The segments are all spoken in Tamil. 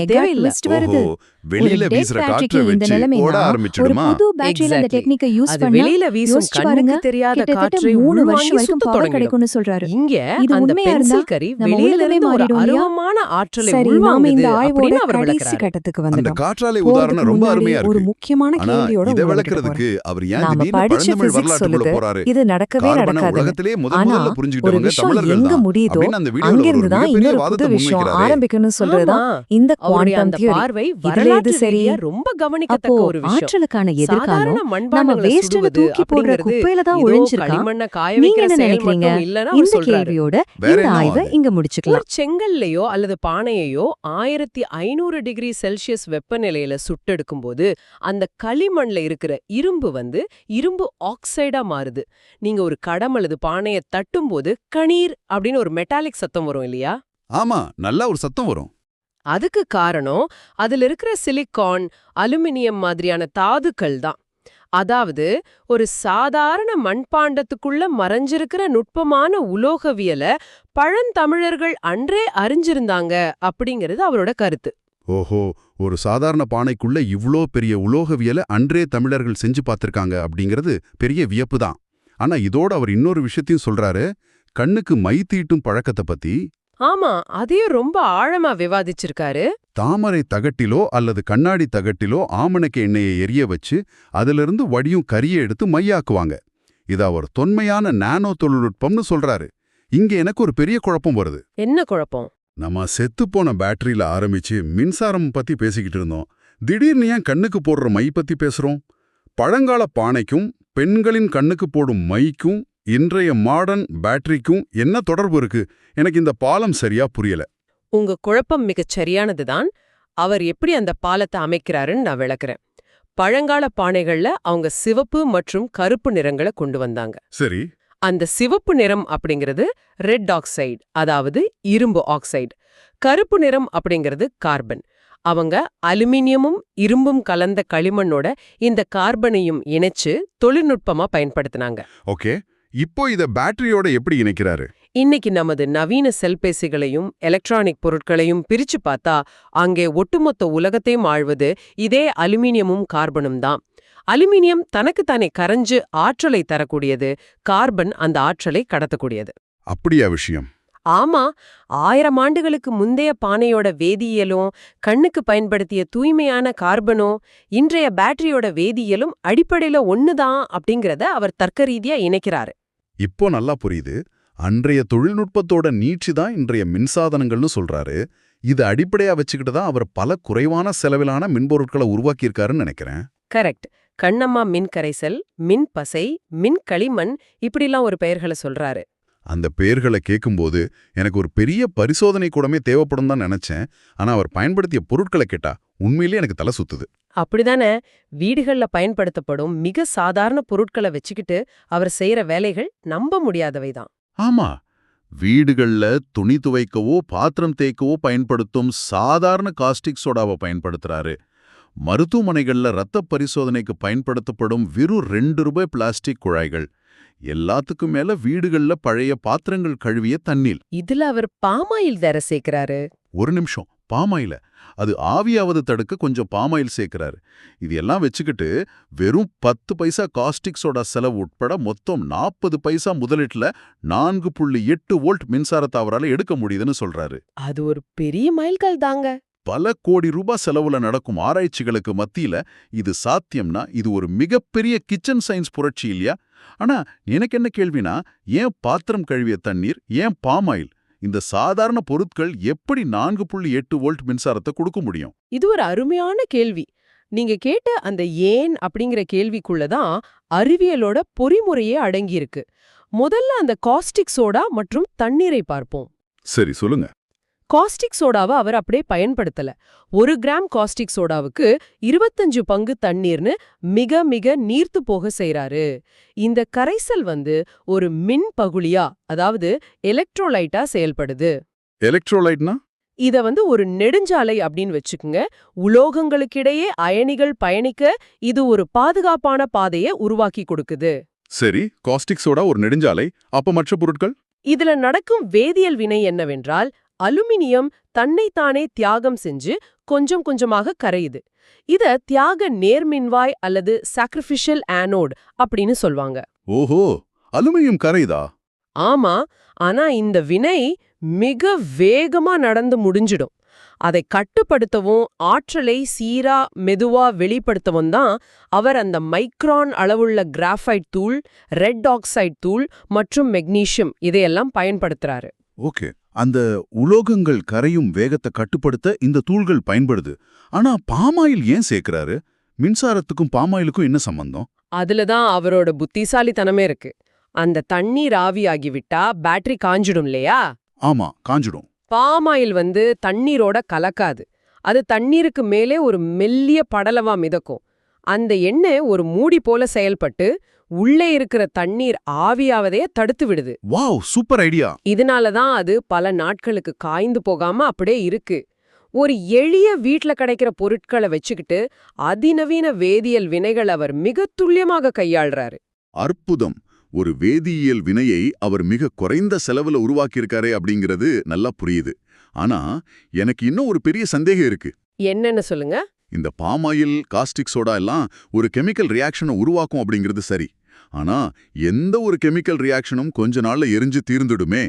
மெகா தேவையில்ல. ட்விஸ்ட் வருது. ஓஹோ, வெளியில ஒரு வீசுற dead காற்றை battery-க்கு இந்த வச்சு நிலைமைனா, ஓட ஒரு ஆரம்பிச்சிடுமா? புது பேட்டரியில அந்த Exactly. டெக்னிக்கை யூஸ் அது பண்ணா வெளியில வீசும் யோசிச்சு கண்ணுக்கு பாருங்க, தெரியாத கிட்டத்தட்ட காற்றை 3 வருஷம் உள்வாங்கி வரைக்கும் சுத்த பவர் தொடங்கிடும். கிடைக்கும்னு சொல்றாரு. இங்க இது அந்த உண்மையா இருந்தா பென்சில் கரி நம்ம வெளியில உலகமே இருந்து ஒரு மாறிடும் இல்லையா? அருவமான ஆற்றலை சரி, நாம உள்வாங்குது இந்த ஆய்வோட அப்படின்னு அவர் கடைசி விளக்குறாரு. கட்டத்துக்கு அந்த வந்துட்டோம். காற்றாலை போறதுக்கு உதாரணம் ரொம்ப முன்னாடி அருமையா ஒரு இருக்கு. முக்கியமான ஆனா கேள்வியோட இதை உங்ககிட்ட விளக்குறதுக்கு அவர் ஏன் நாம திடீர்னு படிச்ச பழந்தமிழ் physics வரலாற்றுக்குள்ள சொல்லுது, போறாரு? இது நடக்கவே கார்பனை நடக்காதுன்னு. உலகத்திலேயே முதல்ல ஆனா ஒரு புரிஞ்சுக்கிட்டவங்க விஷயம் தமிழர்கள் எங்க தான் முடியுதோ அப்படின்னு அந்த வீடியோல ஒரு அங்கிருந்து தான் மிகப்பெரிய இன்னொரு வாதத்தை புது விஷயம் முன்வைக்கிறாரே. ஆரம்பிக்கணும்னு சொல்றதுதான் ஆமா. இந்த அவருடைய குவாண்டம் அந்த தியரி. பார்வை இதுல எது வரலாற்று சரி? ரீதியா ரொம்ப அப்போ கவனிக்கத்தக்க ஒரு விஷயம். ஆற்றலுக்கான எதிர்காலம் சாதாரண நம்ம மண்பாண்டங்களை வேஸ்ட்னு சுடுவது தூக்கி போடுற அப்படிங்கிறது குப்பையில தான் ஏதோ ஒழிஞ்சிருக்கா? களிமண்ணை காய நீங்க வைக்கிற என்ன செயல் நினைக்கிறீங்க? மட்டும் இல்லைன்னு அவர் இந்த சொல்றாரு. கேள்வியோட வேற இந்த என்ன ஆய்வை அது? இங்க ஒரு முடிச்சுக்கலாம். செங்கல்லையோ அல்லது பானையையோ 1500 டிகிரி செல்சியஸ் வெப்பநிலையில சுட்டெடுக்கும் போது அந்த களிமண்ல இருக்கிற இரும்பு இரும்பு ஆக்சைடா மாறுது. நீங்க ஒரு கடம் அல்லது பானையை தட்டும் போது கணீர் அப்படின்னு ஒரு மெட்டாலிக் சத்தம் வரும் இல்லையா? ஆமா, நல்லா ஒரு சத்தம் வரும். அதுக்கு காரணம் அதுல இருக்கிற சிலிக்கான், அலுமினியம் மாதிரியான தாதுக்கள் தான். அதாவது ஒரு சாதாரண மண்பாண்டத்துக்குள்ள மறைஞ்சிருக்கிற நுட்பமான உலோகவியல பழந்தமிழர்கள் அன்றே அறிஞ்சிருந்தாங்க அப்படிங்கிறது அவரோட கருத்து. ஓஹோ, ஒரு சாதாரண பானைக்குள்ள இவ்ளோ பெரிய உலோகவியலை அன்றே தமிழர்கள் செஞ்சு பார்த்திருக்காங்க அப்படிங்கிறது பெரிய வியப்பு தான். ஆனா இதோட அவர் இன்னொரு விஷயத்தையும் சொல்றாரு, கண்ணுக்கு மை தீட்டும் பழக்கத்தை பத்தி. ஆமா, அதையும் ரொம்ப ஆழமா விவாதிச்சிருக்காரு. தாமரை தகட்டிலோ அல்லது கண்ணாடி தகட்டிலோ ஆமணக்கு எண்ணெயை எரிய வச்சு அதிலிருந்து வடியும் கரியை எடுத்து மையாக்குவாங்க. இத அவர் தொன்மையான நானோ தொழில்நுட்பம்னு சொல்றாரு. இங்க எனக்கு ஒரு பெரிய குழப்பம் வருது. என்ன குழப்பம்? நம்ம செத்துப்போன பேட்டரியில ஆரம்பிச்சு மின்சாரம் பத்தி பேசிக்கிட்டு இருந்தோம். திடீர்னு ஏன் கண்ணுக்கு போடுற மை பத்தி பேசுறோம்? பழங்கால பானைக்கும் பெண்களின் கண்ணுக்கு போடும் மைக்கும் இன்றைய மாடர்ன் பேட்டரிக்கும் என்ன தொடர்பு இருக்கு? எனக்கு இந்த பாலம் சரியா புரியல. உங்க குழப்பம் மிகச் சரியானதுதான். அவர் எப்படி அந்த பாலத்தை அமைக்கிறாருன்னு நான் விளக்குறேன். பழங்கால பானைகள்ல அவங்க சிவப்பு மற்றும் கருப்பு நிறங்களை கொண்டு வந்தாங்க. சரி. அந்த சிவப்பு நிறம் அப்படிங்கிறது ரெட் ஆக்சைடு, அதாவது இரும்பு ஆக்சைடு. கருப்பு நிறம் அப்படிங்கிறது கார்பன். அவங்க அலுமினியமும் இரும்பும் கலந்த களிமண்ணோட இந்த கார்பனையும் இணைச்சு தொழில்நுட்பமா பயன்படுத்தினாங்க. ஓகே, இப்போ இத பேட்டரியோட எப்படி இணைக்கிறாரு? இன்னைக்கு நமது நவீன செல்பேசிகளையும் எலக்ட்ரானிக் பொருட்களையும் பிரிச்சு பார்த்தா அங்கே ஒட்டுமொத்த உலகத்தையும் ஆழ்வது இதே அலுமினியமும் கார்பனும் தான். அலுமினியம் தனக்குத்தானே கரைஞ்சு ஆற்றலை தரக்கூடியது, கார்பன் அந்த ஆற்றலை கடத்தக்கூடியது. அப்படியா விஷயம்? ஆமா, 1000 ஆண்டுகளுக்கு முந்தைய பானையோட வேதியியலும் கண்ணுக்கு பயன்படுத்திய தூய்மையான கார்பனோ இன்றைய பேட்டரியோட வேதியியலும் அடிப்படையில ஒண்ணுதான் அப்படிங்கறத அவர் தர்க்க ரீதியா இணைக்கிறாரு. இப்போ நல்லா புரியுது. அன்றைய தொழில்நுட்பத்தோட நீட்சி தான் இன்றைய மின்சாதனங்கள்னு சொல்றாரு. இது அடிப்படையா வச்சுக்கிட்டு தான் அவர் பல குறைவான செலவிலான மின்பொருட்களை உருவாக்கியிருக்காருன்னு நினைக்கிறேன். கரெக்ட். கண்ணம்மா மின் கரைசல், மின் பசை, மின் களிமண் இப்படிலாம் ஒரு பெயர்களை சொல்றாரு. அந்த பெயர்களை கேட்கும்போது எனக்கு ஒரு பெரிய பரிசோதனை கூடமே தேவைப்படும் தான் நினைச்சேன். ஆனா அவர் பயன்படுத்திய பொருட்களை கேட்டா உண்மையிலேயே எனக்கு தலை சுத்துது. அப்படிதானே? வீடுகள்ல பயன்படுத்தப்படும் மிக சாதாரண பொருட்களை வச்சுக்கிட்டு அவர் செய்யற வேலைகள் நம்ப முடியாதவைதான். ஆமா, வீடுகள்ல துணி துவைக்கவோ பாத்திரம் தேய்க்கவோ பயன்படுத்தும் சாதாரண காஸ்டிக் சோடாவை பயன்படுத்துறாரு. மருத்துவமனைகள்ல ரத்த பரிசோதனைக்கு பயன்படுத்தப்படும் வெறும் 2 ரூபாய் பிளாஸ்டிக் குழாய்கள். எல்லாத்துக்கும் மேல வீடுகள்ல பழைய பாத்திரங்கள் கழுவிய தண்ணீர். இதுல அவர் பாமாயில் தர சேர்க்கிறாரு. ஒரு நிமிஷம், பாமாயில அது ஆவியாவது தடுக்க கொஞ்சம் பாமாயில் சேர்க்கிறாரு. இது எல்லாம் வச்சுக்கிட்டு வெறும் 10 பைசா காஸ்டிக் சோடா செலவு உட்பட மொத்தம் 40 பைசா முதலீட்டுல 4.8 வோல்ட் மின்சாரத்தை அவரால் எடுக்க முடியுதுன்னு சொல்றாரு. அது ஒரு பெரிய மைல்கல் தாங்க. பல கோடி ரூபாய் செலவுல நடக்கும் ஆராய்ச்சிகளுக்கு மத்தியில இது சாத்தியம்னா இது ஒரு மிகப்பெரிய கிச்சன் சயின்ஸ் புரட்சி இல்லையா? ஆனா எனக்கு என்ன கேள்வினா, ஏன் பாத்திரம் கழுவிய தண்ணீர், ஏன் பாமாயில், இந்த சாதாரண பொருட்கள் எப்படி 4.8 வோல்ட் மின்சாரத்தை கொடுக்க முடியும்? இது ஒரு அருமையான கேள்வி. நீங்க கேட்ட அந்த ஏன் அப்படிங்கிற கேள்விக்குள்ளதான் அறிவியலோட பொறிமுறையே அடங்கியிருக்கு. முதல்ல அந்த காஸ்டிக் சோடா மற்றும் தண்ணீரை பார்ப்போம். சரி, சொல்லுங்க. காஸ்டிக் சோடாவை அவர் அப்படியே பயன்படுத்தல. 1 கிராம் காஸ்டிக் சோடாவுக்கு 25 பங்கு தண்ணீர்னு மிக மிக நீர்த்து போக செய்றாரு. இந்த கரைசல் ஒரு மின் பகுளியா, அதாவது எலக்ட்ரோலைட்டா செயல்படுது. எலக்ட்ரோலைட்னா? இத ஒரு நெடுஞ்சாலை அப்படின்னு வச்சுக்குங்க. உலோகங்களுக்கிடையே அயனிகள் பயணிக்க இது ஒரு பாதுகாப்பான பாதையை உருவாக்கி கொடுக்குது. சரி, காஸ்டிக் சோடா ஒரு நெடுஞ்சாலை. அப்ப மற்ற பொருட்கள்? இதுல நடக்கும் வேதியியல் வினை என்னவென்றால், அலுமினியம் தன்னைத்தானே தியாகம் செஞ்சு கொஞ்சம் கொஞ்சமாக கரையுது. இத தியாக நேர்மின்வாய் அல்லது சாக்ரிஃபிஷியல் ஆனோட் அப்படின்னு சொல்வாங்க. ஓஹோ, அலுமினியம் கரையுதா? ஆமா, ஆனா இந்த வினை மிக வேகமா நடந்து முடிஞ்சிடும். அதை கட்டுப்படுத்தவும் ஆற்றலை சீரா மெதுவா வெளிப்படுத்தவும் தான் அவர் அந்த மைக்ரான் அளவுள்ள கிராஃபைட் தூள், ரெட் ஆக்சைடு தூள் மற்றும் மெக்னீசியம் இதையெல்லாம் பயன்படுத்துறாரு. ஓகே, அந்த உலோகங்கள் கரையும் வேகத்தை கட்டுப்படுத்த இந்த தூள்கள் பயன்படுது. ஆனா பாமாயில் ஏன் சேர்க்கறாரு? மின்சாரத்துக்கும் பாமாயிலுக்கும் என்ன சம்பந்தம்? அதுலதான் அவரோட புத்திசாலித்தனமே இருக்கு. அந்த தண்ணீர் ஆவியாகிவிட்டா பேட்டரி காஞ்சிடும் இல்லையா? ஆமா, காஞ்சிடும். பாமாயில் தண்ணீரோட கலக்காது. அது தண்ணீருக்கு மேலே ஒரு மெல்லிய படலவா மிதக்கும். அந்த எண்ணெய் ஒரு மூடி போல செயல்பட்டு உள்ளே இருக்கிற தண்ணீர் ஆவியாவதையே தடுத்து விடுது. Wow, super idea. இதனாலதான் அது பல நாட்களுக்கு காய்ந்து போகாம அப்படியே இருக்கு. ஒரு எளிய வீட்ல கிடைக்கிற பொருட்களை வச்சுக்கிட்டு அதிநவீன வேதியியல் வினைகள் அவர் மிக துல்லியமாக கையாள்றாரு. அற்புதம். ஒரு வேதியியல் வினையை அவர் மிக குறைந்த செலவுல உருவாக்கியிருக்காரே அப்படிங்கிறது நல்லா புரியுது. ஆனா எனக்கு இன்னும் ஒரு பெரிய சந்தேகம் இருக்கு. என்னன்னு சொல்லுங்க. இந்த பாமாயில், காஸ்டிக் சோடா எல்லாம் ஒரு கெமிக்கல் ரியாக்ஷனை உருவாக்கும் அப்படிங்கிறது சரி. ஆனா எந்த ஒரு கெமிக்கல் ரியாக்ஷனும் கொஞ்ச நாள்ல எரிஞ்சு தீர்ந்துடுமே.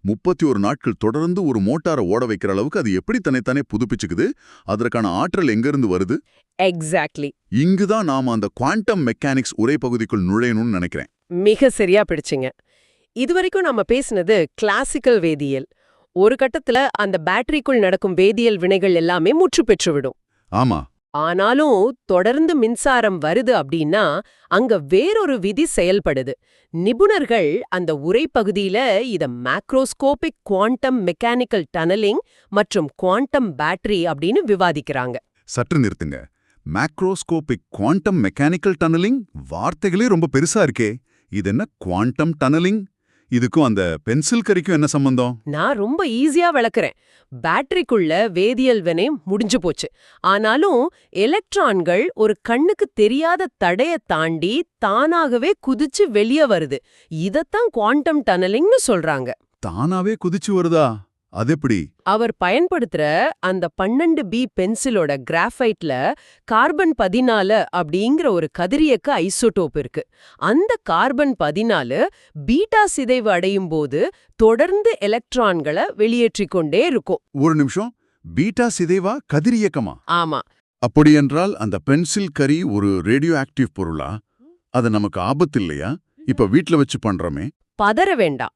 31 நாட்கள் தொடர்ந்து ஒரு மோட்டாரை ஓட வைக்கிற அளவுக்கு அது எப்படி தன்னைத்தானே புதுப்பிச்சுக்குது? அதற்கான ஆற்றல் எங்கிருந்து வருது? எக்ஸாக்ட்லி. இங்குதான் நாம அந்த குவாண்டம் மெக்கானிக்ஸ் உரை பகுதிக்குள் நுழையணும்னு நினைக்கிறேன். மிக சரியா பிடிச்சிங்க. இதுவரைக்கும் நம்ம பேசினது கிளாசிக்கல் வேதியியல். ஒரு கட்டத்துல அந்த பேட்டரிக்குள் நடக்கும் வேதியியல் வினைகள் எல்லாமே முற்று பெற்றுவிடும். ஆமா. ஆனாலும் தொடர்ந்து மின்சாரம் வருது அப்படின்னா அங்க வேறொரு விதி செயல்படுது. நிபுணர்கள் அந்த உரை பகுதியில இத மேக்ரோஸ்கோபிக் குவாண்டம் மெக்கானிக்கல் டனலிங் மற்றும் குவாண்டம் பேட்டரி அப்படின்னு விவாதிக்கிறாங்க. சற்று நிறுத்துங்க. மேக்ரோஸ்கோபிக் குவாண்டம் மெக்கானிக்கல் டனலிங் வார்த்தைகளே ரொம்ப பெருசா இருக்கே. இது என்ன குவாண்டம் டனலிங்? இதுக்கும் அந்த பென்சில் கரிக்கும் என்ன சம்பந்தம்? நான் ரொம்ப ஈஸியா விளக்குறேன். பேட்டரிக்குள்ள வேதியியல் வினை முடிஞ்சு போச்சு. ஆனாலும் எலக்ட்ரான்கள் ஒரு கண்ணுக்கு தெரியாத தடைய தாண்டி தானாகவே குதிச்சு வெளியே வருது. இதத்தான் குவாண்டம் டனலிங்னு சொல்றாங்க. தானாவே குதிச்சு வருதா? அதெப்படி? அவர் பயன்படுத்துற அந்த 12B பென்சிலோட கிராஃபைட்ல கார்பன் 14 அப்படிங்கிற ஒரு கதிரியக்க ஐசோடோப் இருக்கு. அந்த கார்பன் 14 பீட்டா சிதைவு அடையும் போது தொடர்ந்து எலக்ட்ரான்களை வெளியேற்றிக்கொண்டே இருக்கும். ஒரு நிமிஷம், பீட்டா சிதைவா கதிரியக்கமா? ஆமா. அப்படியென்றால் அந்த பென்சில் கரி ஒரு ரேடியோ ஆக்டிவ் பொருளா? அது நமக்கு ஆபத்து இல்லையா? இப்ப வீட்ல வச்சு பண்றோமே. பதற வேண்டாம்.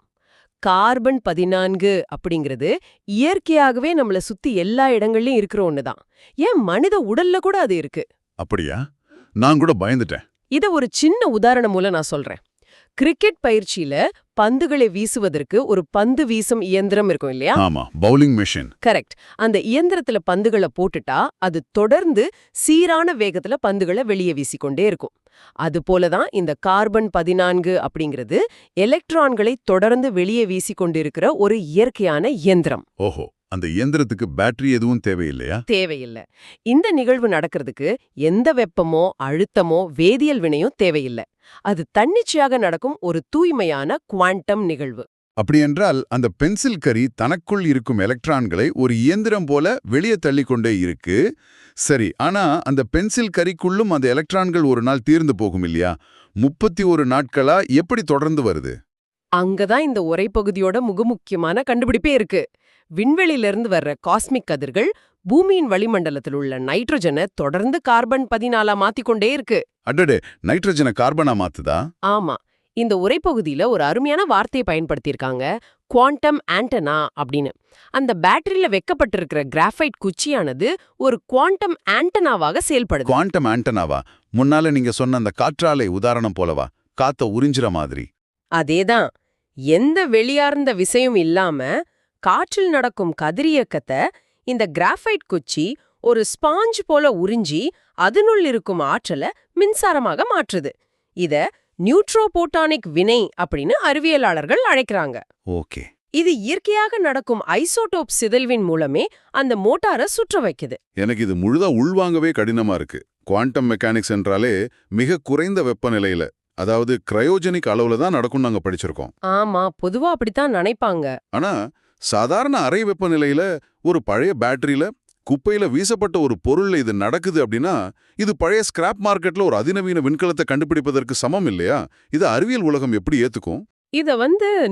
கார்பன் 14 அப்படிங்கிறது இயற்கையாகவே நம்மள சுத்தி எல்லா இடங்கள்லயும் இருக்கிற ஒண்ணுதான். ஏன் மனித உடல்ல கூட அது இருக்கு. அப்படியா? நான் கூட பயந்துட்டேன். இத ஒரு சின்ன உதாரணம் மூலம் நான் சொல்றேன். கிரிக்கெட் பயிற்சியில பந்துகளை வீசுவதற்கு ஒரு பந்து வீசும் இயந்திரம் இருக்கும் இல்லையா? ஆமா, பவுலிங் மெஷின். கரெக்ட். அந்த இயந்திரத்துல பந்துகளை போட்டுட்டா அது தொடர்ந்து சீரான வேகத்துல பந்துகளை வெளியே வீசிக்கொண்டே இருக்கும். அதுபோலதான் இந்த கார்பன் 14 அப்படிங்கிறது எலக்ட்ரான்களை தொடர்ந்து வெளியே வீசிக்கொண்டிருக்கிற ஒரு இயற்கையான இயந்திரம். ஓஹோ, அந்த இயந்திரத்துக்கு பேட்டரி எதுவும் தேவையில்லையா? தேவையில்லை. இந்த நிகழ்வு நடக்கிறதுக்கு எந்த வெப்பமோ அழுத்தமோ வேதியியல் வினையும் தேவையில்லை. அது தன்னிச்சையாக நடக்கும் ஒரு தூய்மையான குவாண்டம் நிகழ்வு. அப்படியென்றால் அந்த பென்சில் கரி தனக்குள் இருக்கும் எலக்ட்ரான்களை ஒரு இயந்திரம் போல வெளியே தள்ளிக்கொண்டே இருக்கு. சரி, ஆனா அந்த பென்சில் கரிக்குள்ளும் அந்த எலக்ட்ரான்கள் ஒரு நாள் தீர்ந்து போகும் இல்லையா? 31 நாட்களா எப்படி தொடர்ந்து வருது? அங்கதான் இந்த உரைப்பகுதியோட முக்கியமான கண்டுபிடிப்பே இருக்கு. விண்வெளியிலிருந்து வர்ற காஸ்மிக் கதிர்கள் பூமியின் வளிமண்டலத்தில் உள்ள நைட்ரஜனை தொடர்ந்து கார்பன் 14 மாத்திக்கொண்டே இருக்கு. அடடே, நைட்ரஜனை கார்பனா மாத்துதா? ஆமா. இந்த உரைப்பகுதியில ஒரு அருமையான வார்த்தையை பயன்படுத்தியிருக்காங்க, குவாண்டம் ஆண்டனா அப்படின்னு. அந்த பேட்டரியில வைக்கப்பட்டிருக்கிற கிராஃபைட் குச்சியானது ஒரு குவாண்டம் ஆண்டனாவாக செயல்படுது. குவாண்டம் ஆண்டனாவா? முன்னால நீங்க சொன்ன அந்த காற்றாலை உதாரணம் போலவா? காத்த உறிஞ்சுற மாதிரி. அதேதான். எந்த வெளியார்ந்த விசையும் இல்லாம காற்றில் நடக்கும் கதிரியக்கத்தை இந்த கிராஃபைட் குச்சி ஒரு ஸ்பாஞ்ச் போல உறிஞ்சி அதனுள் இருக்கும் ஆற்றலை மின்சாரமாக மாற்றுது. இத நியூட்ரோபோட்டானிக் வினை அப்படின்னு அறிவியலாளர்கள் அழைக்கிறாங்க. ஓகே. இது இயற்கையாக நடக்கும் ஐசோடோப் சிதைவின் மூலமே அந்த மோட்டாரை சுற்ற வைக்குது. எனக்கு இது முழுதா உள்வாங்கவே கடினமா இருக்கு. குவாண்டம் மெக்கானிக்ஸ் என்றாலே மிக குறைந்த வெப்பநிலையில, அதாவது கிரையோஜெனிக் அளவுல தான் நடக்கும் நாங்க படிச்சிருக்கோம். ஆமா, பொதுவா அப்படித்தான் நினைப்பாங்க. ஆனா சாதாரண அறை வெப்பநிலையில ஒரு பழைய பேட்டரியில குப்பையில வீசப்பட்ட ஒரு பொருள்ல இது நடக்குது அப்படின்னா இது பழைய ஸ்கிராப் மார்க்கெட்ல ஒரு அதிநவீன விண்கலத்தை கண்டுபிடிப்பதற்கு சமம் இல்லையா? இது அறிவியல் உலகம் எப்படி ஏத்துக்கும்? இத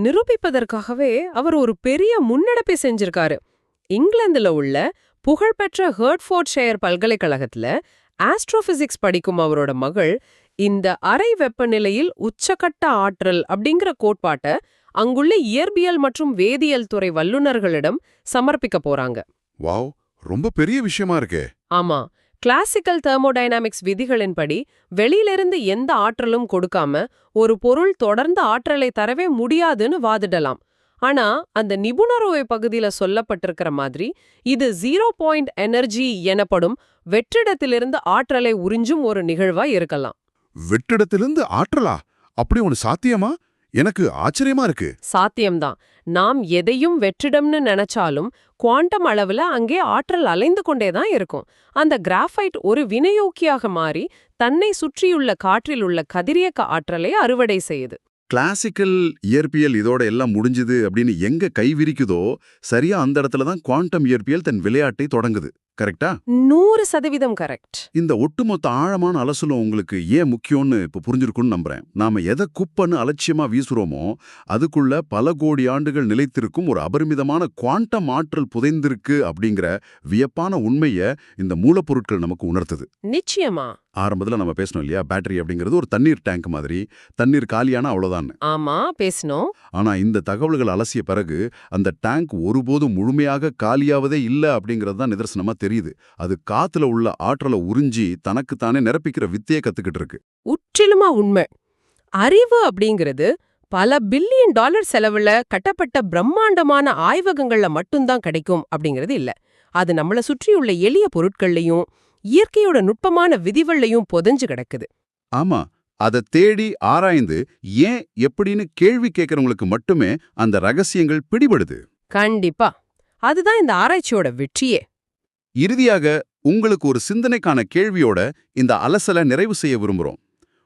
நிரூபிப்பதற்காகவே அவர் ஒரு பெரிய முன்னெடுப்பை செஞ்சிருக்காரு. இங்கிலாந்துல உள்ள புகழ்பெற்ற ஹெர்ட்ஃபோர்ட்ஷயர் பல்கலைக்கழகத்துல ஆஸ்ட்ரோபிசிக்ஸ் படிக்கும் அவரோட மகள் இந்த அறை வெப்பநிலையில் உச்சக்கட்ட ஆற்றல் அப்படிங்கிற கோட்பாட்டை அங்குள்ள இயற்பியல் மற்றும் வேதியியல் துறை வல்லுநர்களிடம் சமர்ப்பிக்க போறாங்க. வாவ், ரொம்ப பெரிய விஷயமா இருக்கே. ஆமா, கிளாசிக்கல் தெர்மோடைனாமிக்ஸ் விதிகளின்படி வெளியிலிருந்து எந்த ஆற்றலும் கொடுக்காம ஒரு பொருள் தொடர்ந்து ஆற்றலை தரவே முடியாதுன்னு வாதிடலாம். ஆனா அந்த நிபுணர்வை பகுதியில சொல்லப்பட்டிருக்கிற மாதிரி இது 0 பாயிண்ட் எனர்ஜி எனப்படும் வெற்றிடத்திலிருந்து ஆற்றலை உறிஞ்சும் ஒரு நிகழ்வா இருக்கலாம். வெற்றிடத்திலிருந்து ஆற்றலா? அப்படி ஒன்று சாத்தியமா? எனக்கு ஆச்சரியமா இருக்கு. சாத்தியம்தான். நாம் எதையும் வெற்றிடம்னு நினைச்சாலும் குவாண்டம் அளவுல அங்கே ஆற்றல் அலைந்து கொண்டேதான் இருக்கும். அந்த கிராஃபைட் ஒரு வினையூக்கியாக மாறி தன்னை சுற்றியுள்ள காற்றில் உள்ள கதிரியக்க ஆற்றலை அறுவடை செய்யுது. கிளாசிக்கல் இயற்பியல் இதோட எல்லாம் முடிஞ்சுது அப்படின்னு எங்க கை விரிக்குதோ சரியா அந்த இடத்துல தான் குவாண்டம் இயற்பியல் தன் விளையாட்டை தொடங்குது. கரெக்டா? 100% கரெக்ட். இந்த ஒட்டுமொத்த ஆழமான அலசலும் உங்களுக்கு ஏன் முக்கியம்னு இப்ப புரிஞ்சிருக்கும்னு நம்புறேன். நாம எதை குப்பன்னு அலட்சியமா வீசுறோமோ அதுக்குள்ள பல கோடி ஆண்டுகள் நிலைத்திருக்கும் ஒரு அபரிமிதமான குவாண்டம் ஆற்றல் புதைந்திருக்கு அப்படிங்கிற வியப்பான உண்மையை இந்த மூலப்பொருட்கள் நமக்கு உணர்த்துது. நிச்சயமா. ஆரம்பத்துல நம்ம பேசணும் இல்லையா, பேட்டரி அப்படிங்கிறது ஒரு தண்ணீர் டேங்க் மாதிரி, தண்ணீர் காலியான அவ்வளவுதான். ஆமா, பேசணும். ஆனா இந்த தகவல்கள் அலசிய பிறகு அந்த டேங்க் ஒருபோதும் முழுமையாக காலியாவதே இல்ல அப்படிங்கிறது தான் நிதர்சனமா தெரியுது. அது காத்துல உள்ள ஆற்றலை உறிஞ்சி தனக்குத்தானே நிரப்பிக்கிற வித்தையை கத்துக்கிட்டு இருக்கு. முற்றிலுமா உண்மை. அறிவு அப்படிங்கிறது பல பில்லியன் டாலர் செலவுல கட்டப்பட்ட பிரம்மாண்டமான ஆய்வகங்கள்ல மட்டும்தான் கிடைக்கும் அப்படிங்கிறது இல்ல. அது நம்மள சுற்றியுள்ள எளிய பொருட்கள்லையும் இயற்கையோட நுட்பமான விதிவள்ளையும் புதைஞ்சு கிடக்குது. ஆமா, அதை தேடி ஆராய்ந்து ஏன் எப்படின்னு கேள்வி கேட்கறவங்களுக்கு மட்டுமே அந்த ரகசியங்கள் பிடிபடுது. கண்டிப்பா. அதுதான் இந்த ஆராய்ச்சியோட வெற்றியே. இறுதியாக உங்களுக்கு ஒரு சிந்தனைக்கான கேள்வியோட இந்த அலசலை நிறைவு செய்ய விரும்புறோம்.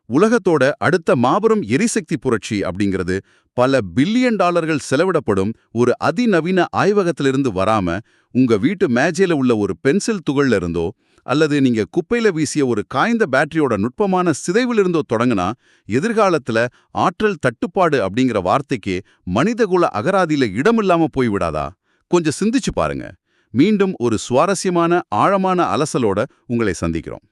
உலகத்தோட அடுத்த மாபெரும் எரிசக்தி புரட்சி அப்படிங்கிறது பல பில்லியன் டாலர்கள் செலவிடப்படும் ஒரு அதிநவீன ஆய்வகத்திலிருந்து வராம உங்க வீட்டு மேஜையில உள்ள ஒரு பென்சில் துகள்ல இருந்தோ அல்லது நீங்க குப்பையில வீசிய ஒரு காய்ந்த பேட்டரியோட நுட்பமான சிதைவிலிருந்தோ தொடங்கினா எதிர்காலத்துல ஆற்றல் தட்டுப்பாடு அப்படிங்கிற வார்த்தைக்கு மனிதகுல அகராதியில இடமில்லாம போய்விடாதா? கொஞ்சம் சிந்திச்சு பாருங்க. மீண்டும் ஒரு சுவாரஸ்யமான ஆழமான அலசலோட உங்களை சந்திக்கிறோம்.